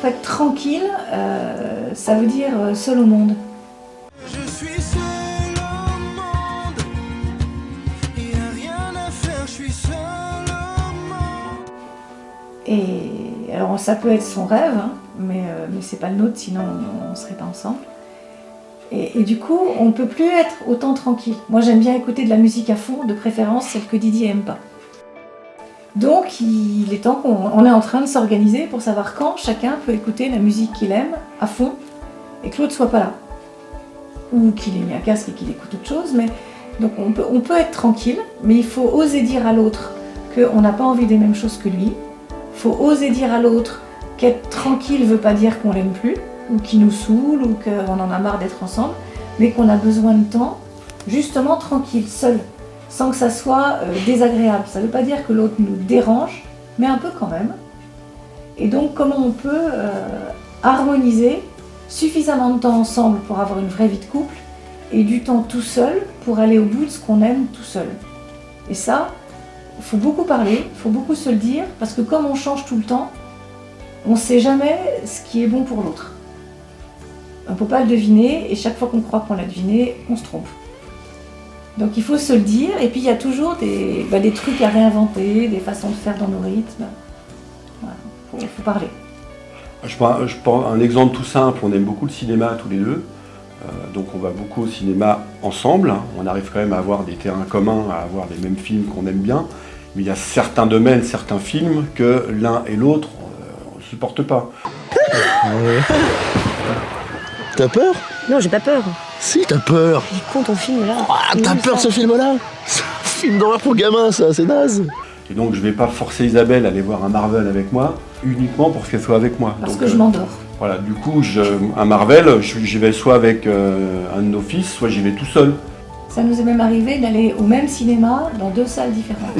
exemple, être tranquille, ça veut dire seul au monde. Je suis seul au monde, il n'y a rien à faire, je suis seul au monde. Et alors ça peut être son rêve, hein, mais c'est pas le nôtre, sinon on ne serait pas ensemble. Et du coup, on ne peut plus être autant tranquille. Moi j'aime bien écouter de la musique à fond, de préférence celle que Didier aime pas. Donc il est temps qu'on est en train de s'organiser pour savoir quand chacun peut écouter la musique qu'il aime à fond et que l'autre soit pas là. Ou qu'il ait mis un casque et qu'il écoute autre chose. Mais donc on peut être tranquille, mais il faut oser dire à l'autre qu'on n'a pas envie des mêmes choses que lui. Il faut oser dire à l'autre qu'être tranquille ne veut pas dire qu'on l'aime plus, ou qu'il nous saoule, ou qu'on en a marre d'être ensemble, mais qu'on a besoin de temps justement tranquille, seul, sans que ça soit désagréable. Ça ne veut pas dire que l'autre nous dérange, mais un peu quand même. Et donc comment on peut harmoniser suffisamment de temps ensemble pour avoir une vraie vie de couple, et du temps tout seul pour aller au bout de ce qu'on aime tout seul. Et ça, il faut beaucoup parler, il faut beaucoup se le dire, parce que comme on change tout le temps, on ne sait jamais ce qui est bon pour l'autre. On ne peut pas le deviner, et chaque fois qu'on croit qu'on l'a deviné, on se trompe. Donc il faut se le dire, et puis il y a toujours des trucs à réinventer, des façons de faire dans nos rythmes. Voilà, faut parler. Je prends un exemple tout simple, on aime beaucoup le cinéma tous les deux, donc on va beaucoup au cinéma ensemble, on arrive quand même à avoir des terrains communs, à avoir les mêmes films qu'on aime bien, mais il y a certains domaines, certains films que l'un et l'autre on ne supporte pas. T'as peur? Non, j'ai pas peur. Si, t'as peur. Il est con ton film là. Ah, t'as peur de ce film-là? C'est un film d'horreur pour gamins, ça, c'est naze. Et donc je vais pas forcer Isabelle à aller voir un Marvel avec moi, uniquement pour qu'elle soit avec moi. Parce donc, que je m'endors. Voilà, du coup, un Marvel, j'y vais soit avec un de nos fils, soit j'y vais tout seul. Ça nous est même arrivé d'aller au même cinéma dans 2 salles différentes.